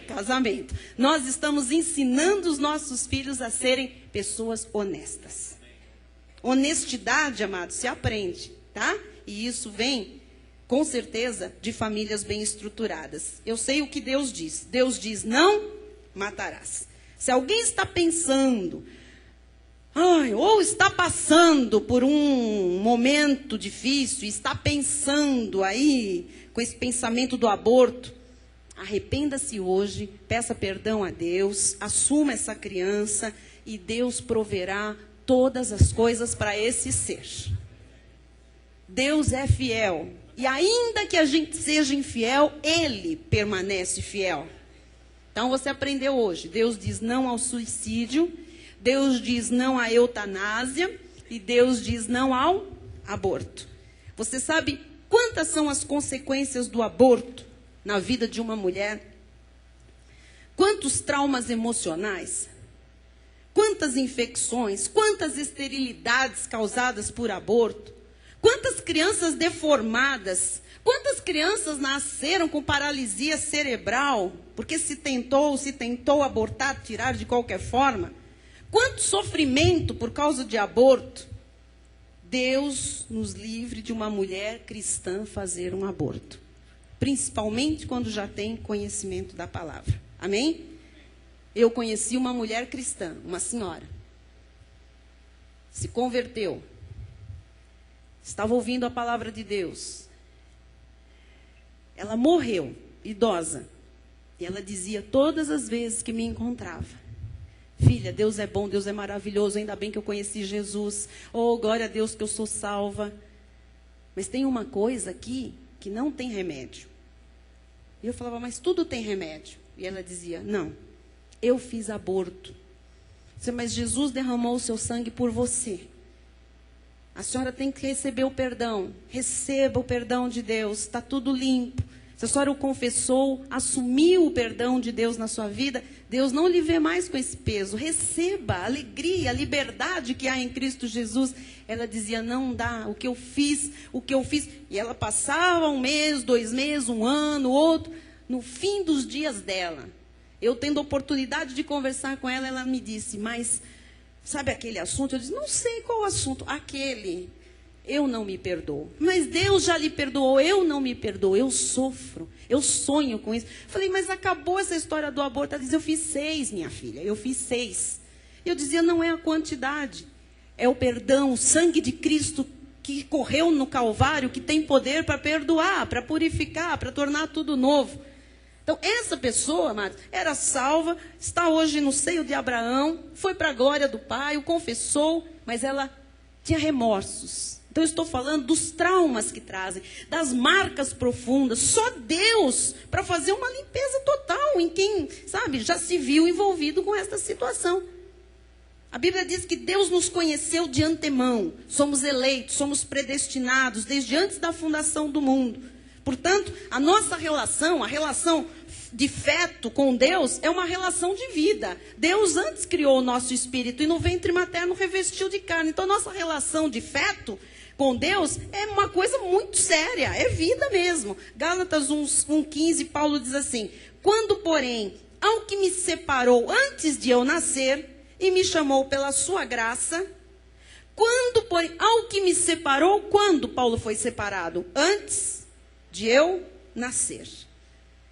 casamento. Nós estamos ensinando os nossos filhos a serem pessoas honestas. Honestidade, amados, se aprende, tá? E isso vem, com certeza, de famílias bem estruturadas. Eu sei o que Deus diz. Deus diz, não matarás. Se alguém está pensando, ou está passando por um momento difícil, está pensando aí com esse pensamento do aborto, arrependa-se hoje, peça perdão a Deus, assuma essa criança e Deus proverá todas as coisas para esse ser. Deus é fiel. E ainda que a gente seja infiel, Ele permanece fiel. Então você aprendeu hoje. Deus diz não ao suicídio, Deus diz não à eutanásia e Deus diz não ao aborto. Você sabe quantas são as consequências do aborto na vida de uma mulher? Quantos traumas emocionais? Quantas infecções? Quantas esterilidades causadas por aborto? Quantas crianças deformadas? Quantas crianças nasceram com paralisia cerebral? Porque se tentou abortar, tirar de qualquer forma? Quanto sofrimento por causa de aborto? Deus nos livre de uma mulher cristã fazer um aborto. Principalmente quando já tem conhecimento da palavra. Amém? Eu conheci uma mulher cristã, uma senhora. Se converteu. Estava ouvindo a palavra de Deus. Ela morreu, idosa. E ela dizia todas as vezes que me encontrava: filha, Deus é bom, Deus é maravilhoso, ainda bem que eu conheci Jesus. Oh, glória a Deus que eu sou salva. Mas tem uma coisa aqui que não tem remédio. E eu falava, mas tudo tem remédio. E ela dizia, não, eu fiz aborto. Mas Jesus derramou o seu sangue por você. A senhora tem que receber o perdão. Receba o perdão de Deus, está tudo limpo. Se a senhora o confessou, assumiu o perdão de Deus na sua vida, Deus não lhe vê mais com esse peso. Receba a alegria, a liberdade que há em Cristo Jesus. Ela dizia, não dá, o que eu fiz. E ela passava 1 mês, 2 meses, 1 ano, outro. No fim dos dias dela, eu tendo oportunidade de conversar com ela, ela me disse, mas sabe aquele assunto? Eu disse, não sei qual assunto. Aquele. Eu não me perdoo. Mas Deus já lhe perdoou, eu não me perdoo, eu sofro, eu sonho com isso. Falei, mas acabou essa história do aborto. Ela dizia, eu fiz 6, minha filha, eu fiz 6. Eu dizia, não é a quantidade, é o perdão, o sangue de Cristo que correu no Calvário, que tem poder para perdoar, para purificar, para tornar tudo novo. Então, essa pessoa, amados, era salva, está hoje no seio de Abraão, foi para a glória do Pai, o confessou, mas ela tinha remorsos. Então, eu estou falando dos traumas que trazem, das marcas profundas. Só Deus para fazer uma limpeza total em quem, sabe, já se viu envolvido com esta situação. A Bíblia diz que Deus nos conheceu de antemão. Somos eleitos, somos predestinados desde antes da fundação do mundo. Portanto, a nossa relação, a relação de feto com Deus é uma relação de vida. Deus antes criou o nosso espírito e no ventre materno revestiu de carne. Então, a nossa relação de feto com Deus é uma coisa muito séria, é vida mesmo. Gálatas 1,15, Paulo diz assim, quando, porém, ao que me separou antes de eu nascer e me chamou pela sua graça, quando, porém, ao que me separou, quando Paulo foi separado? Antes de eu nascer.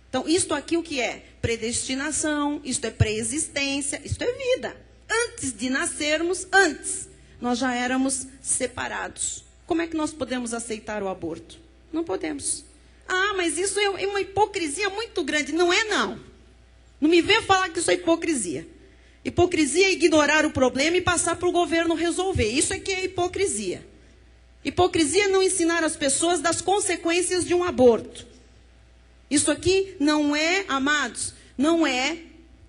Então, isto aqui o que é? Predestinação, isto é pré-existência, isto é vida. Antes de nascermos, nós já éramos separados. Como é que nós podemos aceitar o aborto? Não podemos. Ah, mas isso é uma hipocrisia muito grande. Não é, não. Não me venha falar que isso é hipocrisia. Hipocrisia é ignorar o problema e passar para o governo resolver. Isso é que é hipocrisia. Hipocrisia é não ensinar as pessoas das consequências de um aborto. Isso aqui não é, amados, não é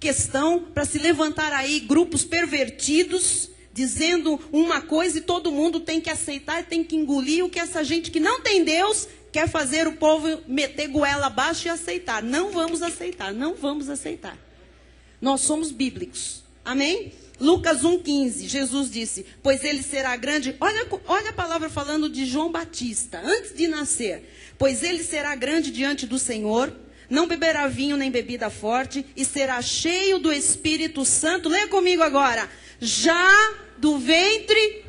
questão para se levantar aí grupos pervertidos, dizendo uma coisa e todo mundo tem que aceitar e tem que engolir o que essa gente que não tem Deus quer fazer o povo meter goela abaixo e aceitar. Não vamos aceitar, não vamos aceitar. Nós somos bíblicos. Amém? Lucas 1,15, Jesus disse, pois ele será grande. Olha a palavra falando de João Batista, antes de nascer. Pois ele será grande diante do Senhor, não beberá vinho nem bebida forte, e será cheio do Espírito Santo. Leia comigo agora. Já do ventre.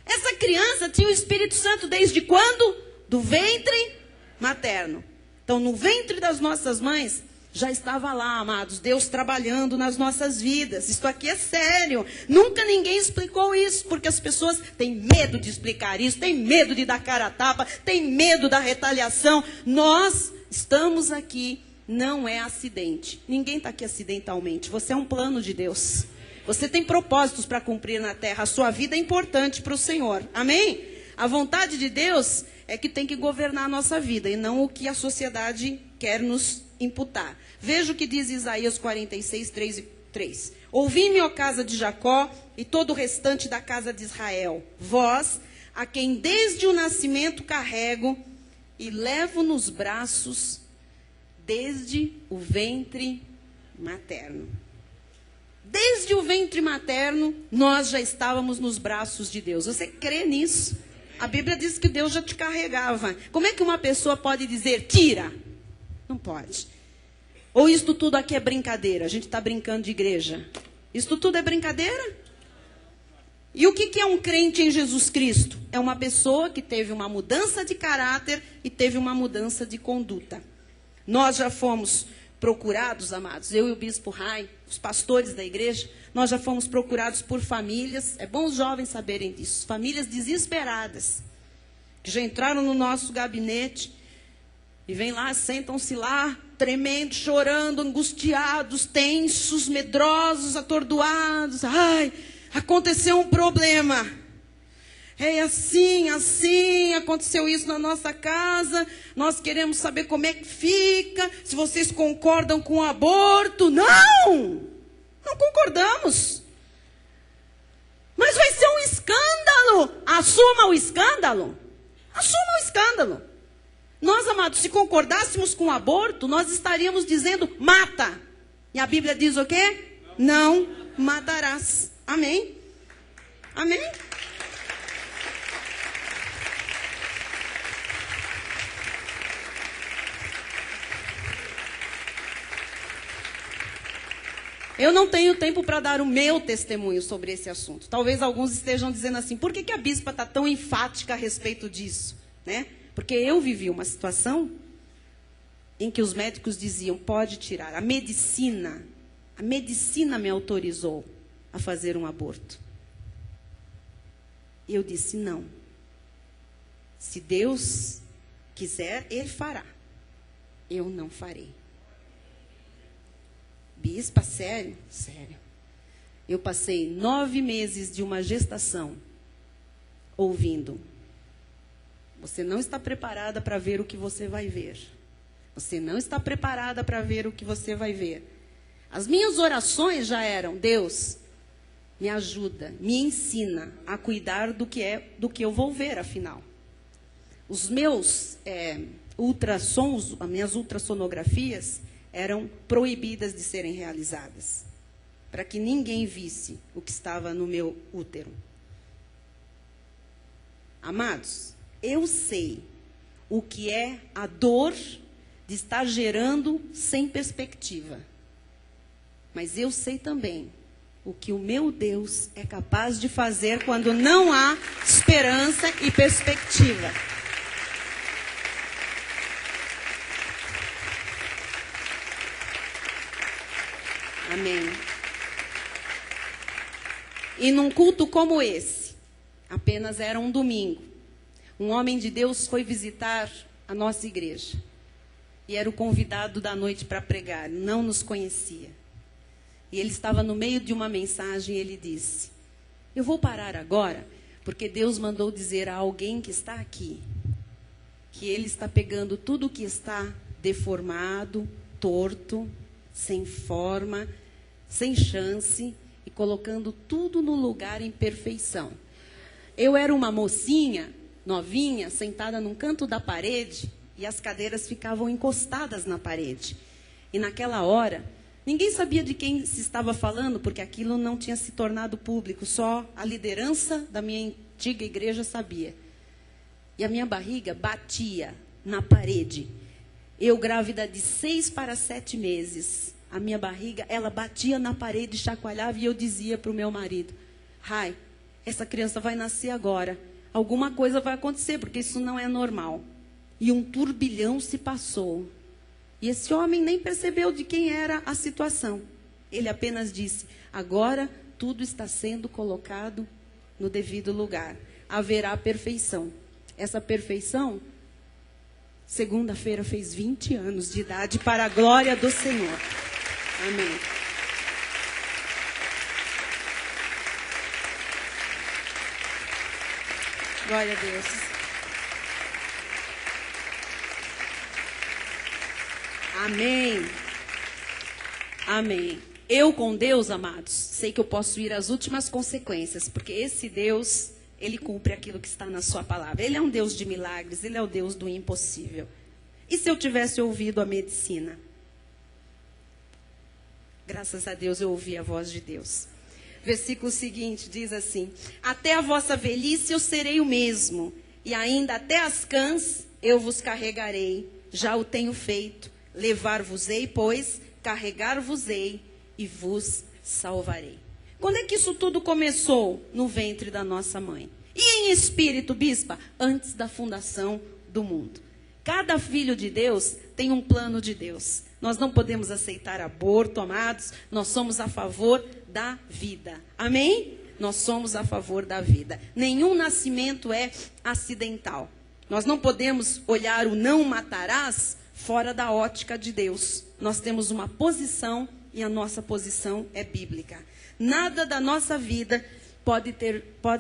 Essa criança tinha o Espírito Santo desde quando? Do ventre materno. Então, no ventre das nossas mães, já estava lá, amados, Deus trabalhando nas nossas vidas. Isso aqui é sério. Nunca ninguém explicou isso, porque as pessoas têm medo de explicar isso, têm medo de dar cara a tapa, têm medo da retaliação. Nós estamos aqui, não é acidente. Ninguém está aqui acidentalmente. Você é um plano de Deus. Você tem propósitos para cumprir na terra. A sua vida é importante para o Senhor. Amém? A vontade de Deus é que tem que governar a nossa vida e não o que a sociedade quer nos imputar. Veja o que diz Isaías 46, 3 e 3. Ouvi-me, ó casa de Jacó, e todo o restante da casa de Israel. Vós, a quem desde o nascimento carrego e levo nos braços desde o ventre materno. Desde o ventre materno, nós já estávamos nos braços de Deus. Você crê nisso? A Bíblia diz que Deus já te carregava. Como é que uma pessoa pode dizer, tira? Não pode. Ou isto tudo aqui é brincadeira? A gente está brincando de igreja. Isto tudo é brincadeira? E o que é um crente em Jesus Cristo? É uma pessoa que teve uma mudança de caráter e teve uma mudança de conduta. Nós já fomos procurados, amados, eu e o bispo Rai, os pastores da igreja, nós já fomos procurados por famílias, é bom os jovens saberem disso, famílias desesperadas, que já entraram no nosso gabinete e vêm lá, sentam-se lá, tremendo, chorando, angustiados, tensos, medrosos, atordoados. Ai, aconteceu um problema. É assim, aconteceu isso na nossa casa, nós queremos saber como é que fica, se vocês concordam com o aborto. Não concordamos. Mas vai ser um escândalo. Assuma o escândalo. Assuma o escândalo. Nós, amados, se concordássemos com o aborto, nós estaríamos dizendo, mata. E a Bíblia diz o quê? Não matarás. Amém? Amém? Eu não tenho tempo para dar o meu testemunho sobre esse assunto. Talvez alguns estejam dizendo assim, por que a bispa está tão enfática a respeito disso? Né? Porque eu vivi uma situação em que os médicos diziam, pode tirar. A medicina me autorizou a fazer um aborto. E eu disse, não. Se Deus quiser, Ele fará. Eu não farei. Bispa, sério? Sério. Eu passei 9 meses de uma gestação ouvindo. Você não está preparada para ver o que você vai ver. Você não está preparada para ver o que você vai ver. As minhas orações já eram, Deus, me ajuda, me ensina a cuidar do que eu vou ver, afinal. Os meus ultrassons, as minhas ultrassonografias, eram proibidas de serem realizadas, para que ninguém visse o que estava no meu útero. Amados, eu sei o que é a dor de estar gerando sem perspectiva. Mas eu sei também o que o meu Deus é capaz de fazer quando não há esperança e perspectiva. Amém. E num culto como esse, apenas era um domingo, um homem de Deus foi visitar a nossa igreja. E era o convidado da noite para pregar, não nos conhecia. E ele estava no meio de uma mensagem e ele disse, eu vou parar agora, porque Deus mandou dizer a alguém que está aqui, que Ele está pegando tudo que está deformado, torto, sem forma, sem chance, e colocando tudo no lugar em perfeição. Eu era uma mocinha, novinha, sentada num canto da parede, e as cadeiras ficavam encostadas na parede. E naquela hora, ninguém sabia de quem se estava falando, porque aquilo não tinha se tornado público, só a liderança da minha antiga igreja sabia. E a minha barriga batia na parede. Eu grávida de 6 para 7 meses, a minha barriga, ela batia na parede, chacoalhava, e eu dizia para o meu marido, Rai, essa criança vai nascer agora, alguma coisa vai acontecer, porque isso não é normal. E um turbilhão se passou. E esse homem nem percebeu de quem era a situação. Ele apenas disse: agora tudo está sendo colocado no devido lugar. Haverá perfeição. Essa perfeição, segunda-feira, fez 20 anos de idade, para a glória do Senhor. Amém. Glória a Deus. Amém. Amém. Eu com Deus, amados, sei que eu posso ir às últimas consequências, porque esse Deus, Ele cumpre aquilo que está na sua palavra. Ele é um Deus de milagres, Ele é o Deus do impossível. E se eu tivesse ouvido a medicina? Graças a Deus eu ouvi a voz de Deus. Versículo seguinte diz assim: até a vossa velhice eu serei o mesmo, e ainda até as cãs eu vos carregarei. Já o tenho feito. Levar-vos-ei, pois, carregar-vos-ei e vos salvarei. Quando é que isso tudo começou? No ventre da nossa mãe. E em espírito, bispa? Antes da fundação do mundo. Cada filho de Deus tem um plano de Deus. Nós não podemos aceitar aborto, amados. Nós somos a favor da vida. Amém? Nós somos a favor da vida. Nenhum nascimento é acidental. Nós não podemos olhar o não matarás fora da ótica de Deus. Nós temos uma posição e a nossa posição é bíblica. Nada da nossa vida pode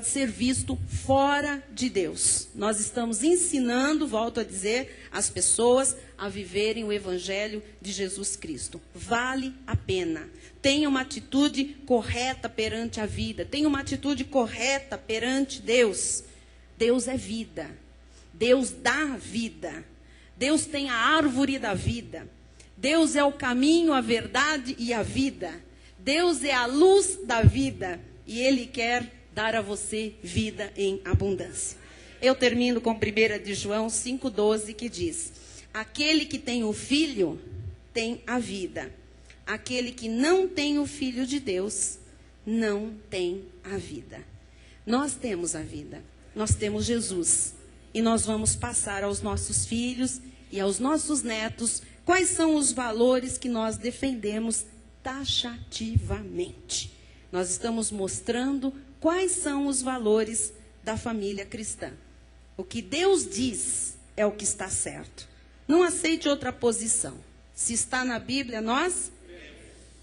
ser visto fora de Deus. Nós estamos ensinando, volto a dizer, as pessoas a viverem o evangelho de Jesus Cristo. Vale a pena. Tenha uma atitude correta perante a vida. Tenha uma atitude correta perante Deus. Deus é vida. Deus dá vida. Deus tem a árvore da vida. Deus é o caminho, a verdade e a vida. Deus é a luz da vida. E Ele quer dar a você vida em abundância. Eu termino com 1 de João 5,12, que diz: aquele que tem o Filho tem a vida. Aquele que não tem o Filho de Deus não tem a vida. Nós temos a vida. Nós temos Jesus. E nós vamos passar aos nossos filhos e aos nossos netos quais são os valores que nós defendemos taxativamente. Nós estamos mostrando quais são os valores da família cristã. O que Deus diz é o que está certo. Não aceite outra posição. Se está na Bíblia,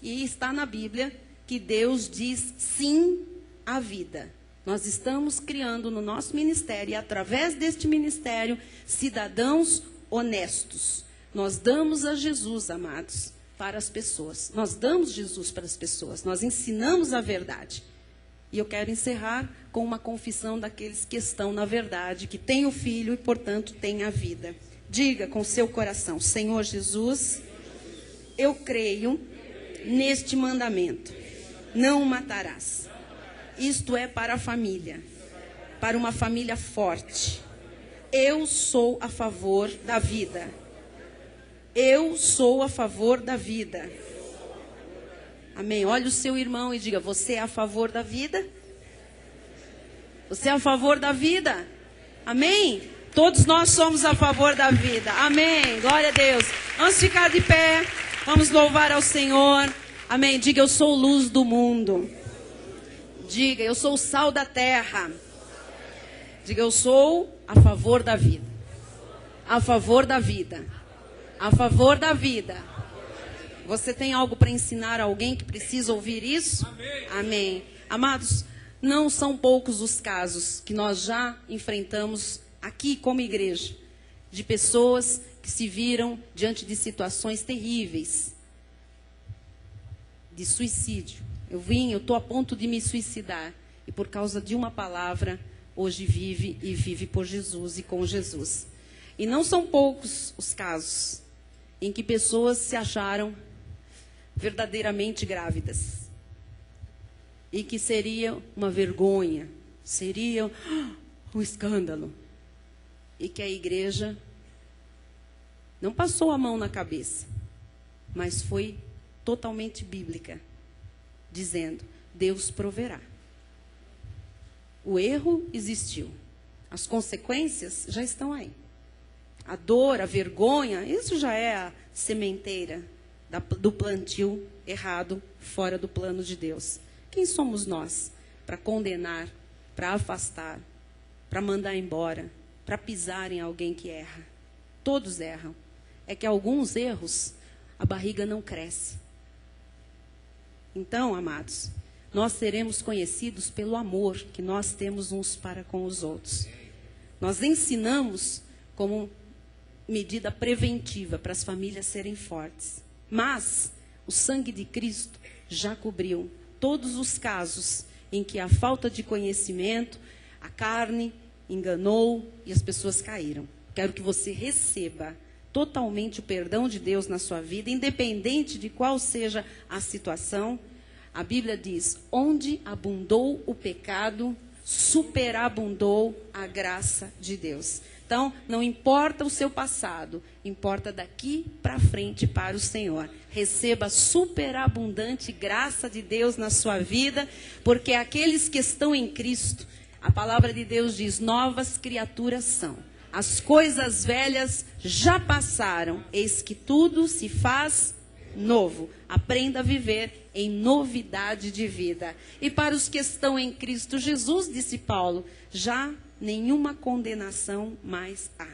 e está na Bíblia que Deus diz sim à vida. Nós estamos criando no nosso ministério, e através deste ministério, cidadãos honestos. Nós damos a Jesus, amados, para as pessoas. Nós damos Jesus para as pessoas. Nós ensinamos a verdade. E eu quero encerrar com uma confissão daqueles que estão na verdade, que têm o Filho e, portanto, têm a vida. Diga com seu coração: Senhor Jesus, eu creio neste mandamento. Não matarás. Isto é para a família, para uma família forte. Eu sou a favor da vida. Eu sou a favor da vida. Amém. Olhe o seu irmão e diga: você é a favor da vida? Você é a favor da vida? Amém? Todos nós somos a favor da vida. Amém. Glória a Deus. Vamos ficar de pé. Vamos louvar ao Senhor. Amém. Diga: eu sou luz do mundo. Diga: eu sou o sal da terra. Diga: eu sou a favor da vida. A favor da vida. A favor da vida. Você tem algo para ensinar a alguém que precisa ouvir isso? Amém. Amém. Amados, não são poucos os casos que nós já enfrentamos aqui como igreja, de pessoas que se viram diante de situações terríveis, de suicídio. Eu estou a ponto de me suicidar. E por causa de uma palavra, hoje vive e vive por Jesus e com Jesus. E não são poucos os casos em que pessoas se acharam verdadeiramente grávidas. E que seria uma vergonha, seria um escândalo. E que a igreja não passou a mão na cabeça, mas foi totalmente bíblica, dizendo: Deus proverá. O erro existiu. As consequências já estão aí. A dor, a vergonha, isso já é a sementeira do plantio errado, fora do plano de Deus. Quem somos nós para condenar, para afastar, para mandar embora, para pisar em alguém que erra? Todos erram. É que alguns erros, a barriga não cresce. Então, amados, nós seremos conhecidos pelo amor que nós temos uns para com os outros. Nós ensinamos como medida preventiva para as famílias serem fortes. Mas o sangue de Cristo já cobriu todos os casos em que a falta de conhecimento, a carne enganou e as pessoas caíram. Quero que você receba totalmente o perdão de Deus na sua vida, independente de qual seja a situação. A Bíblia diz: onde abundou o pecado, superabundou a graça de Deus. Então, não importa o seu passado, importa daqui para frente para o Senhor. Receba a superabundante graça de Deus na sua vida, porque aqueles que estão em Cristo, a palavra de Deus diz: novas criaturas são. As coisas velhas já passaram, eis que tudo se faz novo. Aprenda a viver em novidade de vida. E para os que estão em Cristo Jesus, disse Paulo, já nenhuma condenação mais há.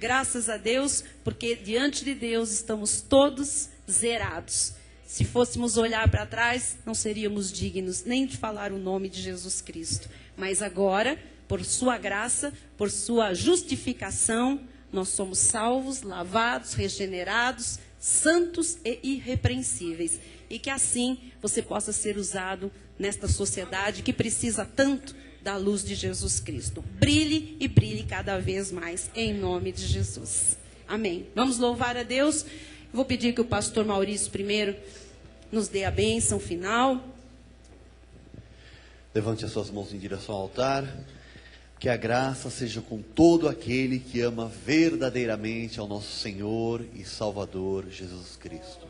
Graças a Deus, porque diante de Deus estamos todos zerados. Se fôssemos olhar para trás, não seríamos dignos nem de falar o nome de Jesus Cristo. Mas agora, por sua graça, por sua justificação, nós somos salvos, lavados, regenerados, santos e irrepreensíveis. E que assim você possa ser usado nesta sociedade que precisa tanto da luz de Jesus Cristo. Brilhe e brilhe cada vez mais, em nome de Jesus. Amém. Vamos louvar a Deus. Vou pedir que o pastor Maurício primeiro nos dê a bênção final. Levante as suas mãos em direção ao altar. Que a graça seja com todo aquele que ama verdadeiramente ao nosso Senhor e Salvador Jesus Cristo.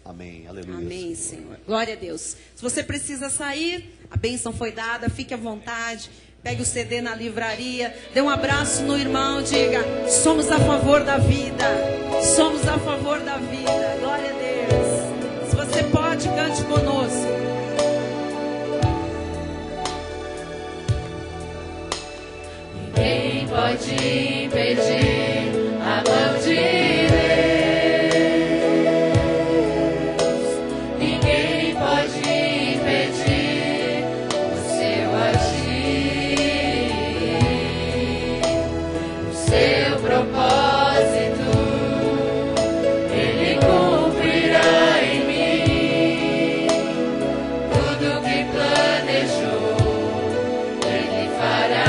Amém, aleluia. Amém, Senhor. Glória a Deus. Se você precisa sair, a bênção foi dada, fique à vontade. Pegue o CD na livraria, dê um abraço no irmão, diga: somos a favor da vida. Somos a favor da vida. Glória a Deus. Se você pode, cante conosco. Ninguém pode impedir a mão de Deus. Ninguém pode impedir o seu agir, o seu propósito. Ele cumprirá em mim tudo que planejou. Ele fará.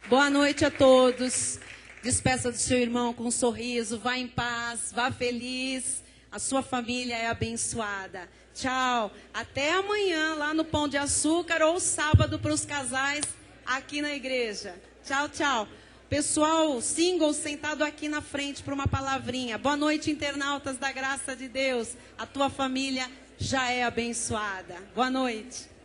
Boa noite a todos. Despeça do seu irmão com um sorriso. Vá em paz, vá feliz. A sua família é abençoada. Tchau. Até amanhã lá no Pão de Açúcar ou sábado para os casais aqui na igreja. Tchau, tchau. Pessoal, single sentado aqui na frente para uma palavrinha. Boa noite, internautas da graça de Deus. A tua família já é abençoada. Boa noite.